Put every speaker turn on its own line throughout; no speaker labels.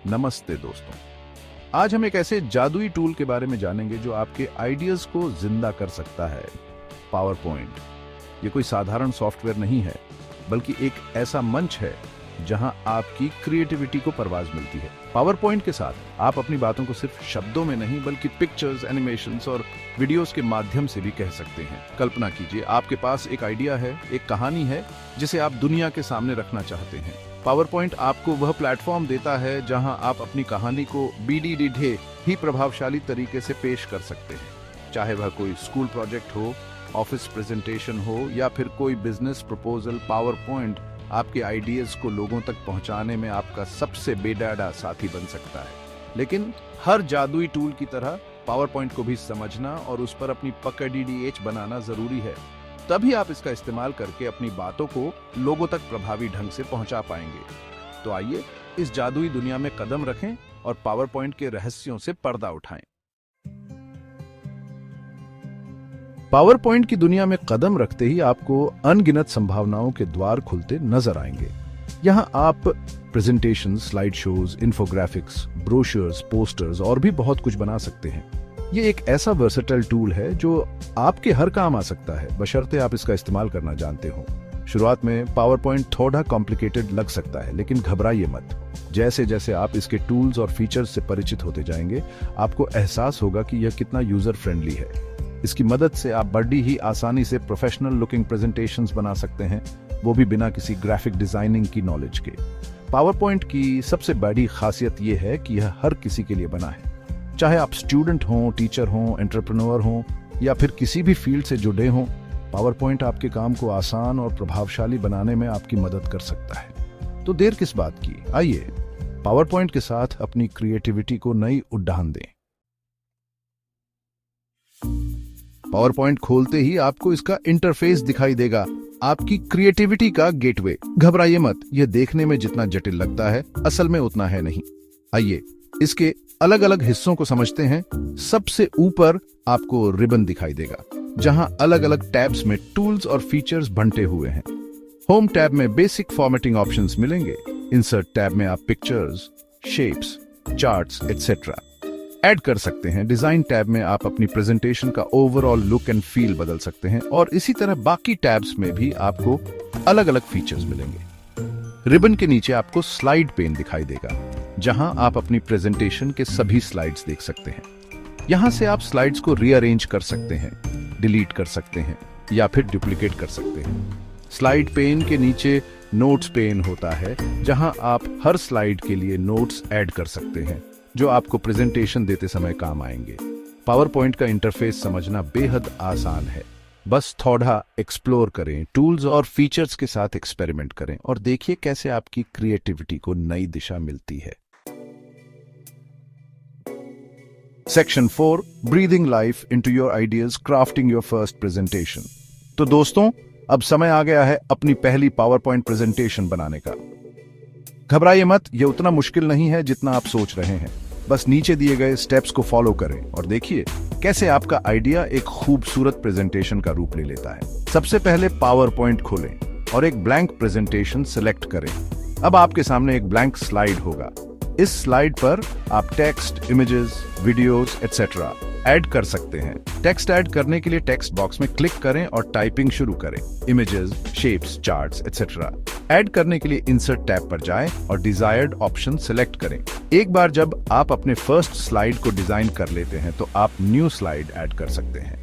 नमस्ते दोस्तों। आज हम एक ऐसे जादुई टूल के बारे में जानेंगे जो आपके आइडियाज को जिंदा कर सकता है, पावर पॉइंट। ये कोई साधारण सॉफ्टवेयर नहीं है, बल्कि एक ऐसा मंच है जहां आपकी क्रिएटिविटी को परवाज मिलती है। पावर पॉइंट के साथ आप अपनी बातों को सिर्फ शब्दों में नहीं, बल्कि पिक्चर्स, एनिमेशंस और वीडियोस के माध्यम से भी कह सकते हैं। कल्पना कीजिए, आपके पास एक आइडिया है, एक कहानी है जिसे आप दुनिया के सामने रखना चाहते हैं। पावर पॉइंट आपको वह प्लेटफॉर्म देता है जहां आप अपनी कहानी को बीडीडीढे ही प्रभावशाली तरीके से पेश कर सकते हैं। चाहे वह कोई स्कूल प्रोजेक्ट हो, ऑफिस प्रेजेंटेशन हो या फिर कोई बिजनेस प्रपोजल, पावर पॉइंट आपके आइडियाज को लोगों तक पहुंचाने में आपका सबसे बेडाडा साथी बन सकता है। लेकिन हर जादुई टूल की तरह पावर पॉइंट को भी समझना और उस पर अपनी पकड़ बनाना जरूरी है। तभी आप इसका इस्तेमाल करके अपनी बातों को लोगों तक प्रभावी ढंग से पहुंचा पाएंगे। तो आइए इस जादुई दुनिया में कदम रखें और पावर पॉइंट के रहस्यों से पर्दा उठाएं। पावर पॉइंट की दुनिया में कदम रखते ही आपको अनगिनत संभावनाओं के द्वार खुलते नजर आएंगे। यहां आप presentation, slide shows, infographics, brochures, posters और भी बहुत कुछ बना सकते हैं। ये एक ऐसा वर्सेटाइल टूल है जो आपके हर काम आ सकता है, बशर्ते आप इसका इस्तेमाल करना जानते हो। शुरुआत में पावर पॉइंट थोड़ा कॉम्प्लिकेटेड लग सकता है, लेकिन घबराइए मत। जैसे जैसे आप इसके टूल्स और फीचर्स से परिचित होते जाएंगे, आपको एहसास होगा कि यह कितना यूजर फ्रेंडली है। इसकी मदद से आप बड़ी ही आसानी से प्रोफेशनल लुकिंग प्रेजेंटेशंस बना सकते हैं, वो भी बिना किसी ग्राफिक डिजाइनिंग की नॉलेज के। पावर पॉइंट की सबसे बड़ी खासियत यह है कि यह हर किसी के लिए बना है। चाहे आप स्टूडेंट हों, टीचर हों, एंटरप्रेन्योर हों या फिर किसी भी फील्ड से जुड़े हों, पावर पॉइंट आपके काम को आसान और प्रभावशाली बनाने में आपकी मदद कर सकता है। तो देर किस बात की, आइए पावर पॉइंट के साथ अपनी क्रिएटिविटी को नई उड़ान दें। पावर पॉइंट खोलते ही आपको इसका इंटरफेस दिखाई देगा, आपकी क्रिएटिविटी का गेटवे। घबराइए मत, यह देखने में जितना जटिल लगता है, असल में उतना है नहीं। आइए इसके अलग अलग हिस्सों को समझते हैं। सबसे ऊपर आपको रिबन दिखाई देगा, जहां अलग अलग टैब्स में टूल्स और फीचर्स बंटे हुए हैं। होम टैब में बेसिक फॉर्मेटिंग ऑप्शंस मिलेंगे। इंसर्ट टैब में आप pictures, shapes, charts etcetera add कर सकते हैं। डिजाइन टैब में आप अपनी प्रेजेंटेशन का ओवरऑल लुक एंड फील बदल सकते हैं, और इसी तरह बाकी टैब्स में भी आपको अलग अलग फीचर्स मिलेंगे। रिबन के नीचे आपको स्लाइड पेन दिखाई देगा, जहां आप अपनी प्रेजेंटेशन के सभी स्लाइड्स देख सकते हैं। यहां से आप स्लाइड्स को रीअरेंज कर सकते हैं, डिलीट कर सकते हैं या फिर डुप्लीकेट कर सकते हैं। स्लाइड पेन के नीचे नोट्स पेन होता है, जहां आप हर स्लाइड के लिए नोट्स ऐड कर सकते हैं, जो आपको प्रेजेंटेशन देते समय काम आएंगे। पावर पॉइंट का इंटरफेस समझना बेहद आसान है। बस थोड़ा एक्सप्लोर करें, टूल्स और फीचर्स के साथ एक्सपेरिमेंट करें और देखिए कैसे आपकी क्रिएटिविटी को नई दिशा मिलती है। Section 4, breathing life into your ideas, crafting your first presentation. तो दोस्तों, अब समय आ गया है अपनी पहली पावर पॉइंट प्रेजेंटेशन बनाने का। घबराइए मत, यह उतना मुश्किल नहीं है जितना आप सोच रहे हैं। बस नीचे दिए गए स्टेप्स को फॉलो करें और देखिए कैसे आपका आइडिया एक खूबसूरत प्रेजेंटेशन का रूप ले लेता है। सबसे पहले पावर पॉइंट खोलें और एक ब्लैंक प्रेजेंटेशन सिलेक्ट करें। अब आपके सामने एक ब्लैंक स्लाइड होगा। इस स्लाइड पर आप text, images, videos etcetera add कर सकते हैं। टेक्स्ट ऐड करने के लिए टेक्स्ट बॉक्स में क्लिक करें और टाइपिंग शुरू करें। Images, shapes, charts etcetera add करने के लिए इंसर्ट टैब पर जाएं और डिजायर्ड ऑप्शन सिलेक्ट करें। एक बार जब आप अपने फर्स्ट स्लाइड को डिजाइन कर लेते हैं, तो आप न्यू स्लाइड ऐड कर सकते हैं।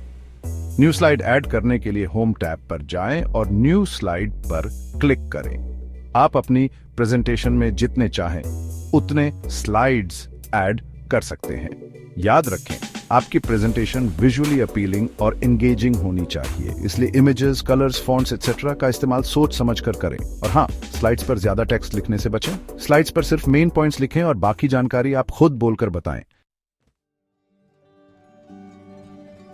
न्यू स्लाइड ऐड करने के लिए होम टैब पर जाएं और न्यू स्लाइड पर क्लिक करें। आप अपनी प्रेजेंटेशन में जितने चाहें उतने स्लाइड्स ऐड कर सकते हैं। याद रखें, आपकी प्रेजेंटेशन विजुअली अपीलिंग और एंगेजिंग होनी चाहिए, इसलिए इमेजेस, कलर्स, फॉन्ट्स एटसेट्रा का इस्तेमाल सोच समझकर करें। और हाँ, स्लाइड्स पर ज्यादा टेक्स्ट लिखने से बचें। स्लाइड्स पर सिर्फ मेन पॉइंट्स लिखें और बाकी जानकारी आप खुद बोलकर बताएं।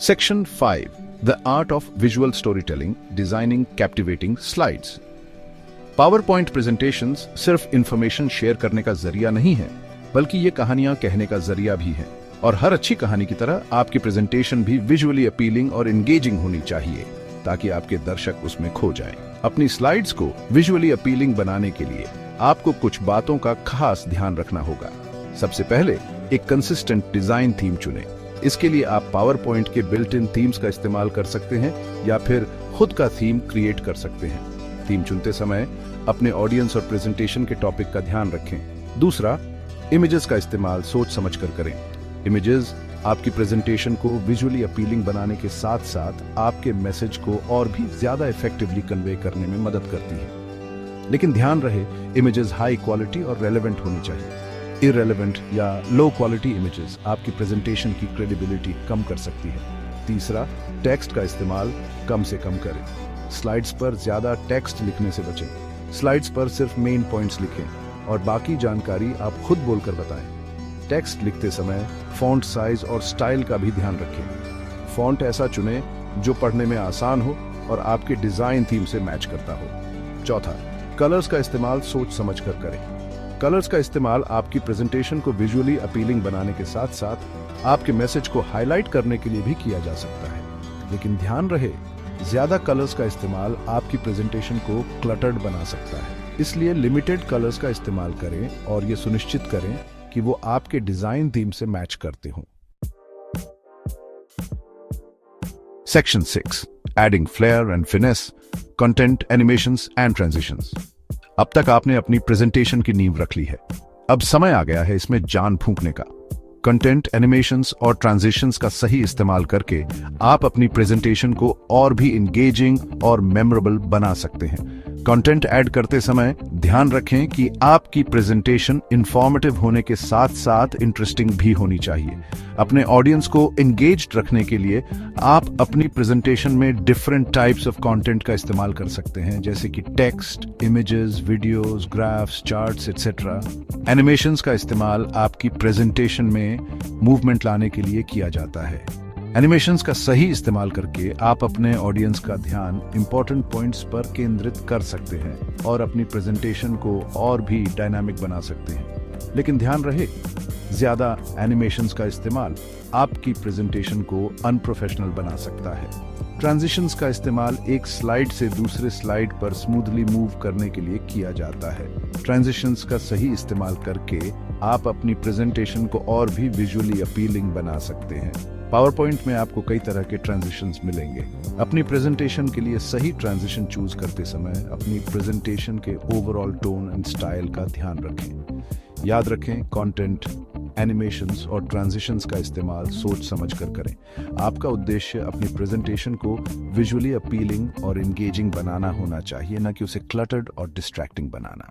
Section 5, the art of visual story telling, designing captivating slides. Power point presentations सिर्फ इंफॉर्मेशन शेयर करने का जरिया नहीं है, बल्कि ये कहानियां कहने का जरिया भी है। और हर अच्छी कहानी की तरह आपकी प्रेजेंटेशन भी विजुअली अपीलिंग और एंगेजिंग होनी चाहिए, ताकि आपके दर्शक उसमें खो जाएं। अपनी स्लाइड्स को विजुअली अपीलिंग बनाने के लिए आपको कुछ बातों का खास ध्यान रखना होगा। सबसे पहले एक कंसिस्टेंट डिजाइन थीम चुनें। इसके लिए आप पावर पॉइंट के बिल्ट इन थीम्स का इस्तेमाल कर सकते हैं या फिर खुद का थीम क्रिएट कर सकते हैं। थीम चुनते समय अपने ऑडियंस और प्रेजेंटेशन के टॉपिक का ध्यान रखें। दूसरा, इमेजेस का इस्तेमाल सोच समझ कर करें। इमेजेस आपकी प्रेजेंटेशन को विजुअली अपीलिंग बनाने के साथ साथ आपके मैसेज को और भी ज्यादा इफेक्टिवली कन्वे करने में मदद करती है। लेकिन ध्यान रहे, इमेजेस हाई क्वालिटी और रेलेवेंट होनी चाहिए। इररेलेवेंट या लो क्वालिटी इमेजेस आपकी प्रेजेंटेशन की क्रेडिबिलिटी कम कर सकती है। तीसरा, टेक्स्ट का इस्तेमाल कम से कम करें। स्लाइड्स पर ज्यादा टेक्स्ट लिखने से बचें। स्लाइड्स पर सिर्फ मेन पॉइंट्स लिखें और बाकी जानकारी आप खुद बोलकर बताएं। टेक्स्ट लिखते समय फॉन्ट साइज और स्टाइल का भी ध्यान रखें। फॉन्ट ऐसा चुनें जो पढ़ने में आसान हो और आपके डिजाइन थीम से मैच करता हो। चौथा, कलर्स का इस्तेमाल सोच समझ कर करें। कलर्स का इस्तेमाल आपकी प्रेजेंटेशन को विजुअली अपीलिंग बनाने के साथ साथ आपके मैसेज को हाईलाइट करने के लिए भी किया जा सकता है। लेकिन ध्यान रहे, ज्यादा कलर्स का इस्तेमाल आपकी प्रेजेंटेशन को क्लटर्ड बना सकता है। इसलिए लिमिटेड कलर्स का इस्तेमाल करें और ये सुनिश्चित करें कि वो आपके डिजाइन थीम से मैच करते हों। Section 6, adding flair and finesse, content, animations and transitions. अब तक आपने अपनी प्रेजेंटेशन की नींव रख ली है। अब समय आ गया है इसमें जान फूंकने का। कंटेंट, एनिमेशंस और ट्रांजिशंस का सही इस्तेमाल करके आप अपनी प्रेजेंटेशन को और भी इंगेजिंग और मेमोरेबल बना सकते हैं। कंटेंट ऐड करते समय ध्यान रखें कि आपकी प्रेजेंटेशन इंफॉर्मेटिव होने के साथ साथ इंटरेस्टिंग भी होनी चाहिए। अपने ऑडियंस को एंगेज्ड रखने के लिए आप अपनी प्रेजेंटेशन में डिफरेंट टाइप्स ऑफ कंटेंट का इस्तेमाल कर सकते हैं, जैसे कि text, images, videos, graphs, charts etcetera. Animations का इस्तेमाल आपकी प्रेजेंटेशन में मूवमेंट लाने के लिए किया जाता है। एनिमेशंस का सही इस्तेमाल करके आप अपने ऑडियंस का ध्यान इंपॉर्टेंट पॉइंट्स पर केंद्रित कर सकते हैं और अपनी प्रेजेंटेशन को और भी डायनामिक बना सकते हैं। लेकिन ध्यान रहे, ज्यादा एनिमेशंस का इस्तेमाल आपकी प्रेजेंटेशन को अनप्रोफेशनल बना सकता है। ट्रांजिशंस का इस्तेमाल एक स्लाइड से दूसरे स्लाइड पर स्मूथली मूव करने के लिए किया जाता है। ट्रांजिशंस का सही इस्तेमाल करके आप अपनी प्रेजेंटेशन को और भी विजुअली अपीलिंग बना सकते हैं। पावर पॉइंट में आपको कई तरह के ट्रांजिशंस मिलेंगे। अपनी प्रेजेंटेशन के लिए सही ट्रांजिशन चूज करते समय अपनी प्रेजेंटेशन के ओवरऑल टोन एंड स्टाइल का ध्यान रखें। याद रखें, कंटेंट, एनिमेशंस और ट्रांजिशंस का इस्तेमाल सोच समझ कर करें। आपका उद्देश्य अपनी प्रेजेंटेशन को विजुअली अपीलिंग और एंगेजिंग बनाना होना चाहिए, न कि उसे क्लटर्ड और डिस्ट्रैक्टिंग बनाना।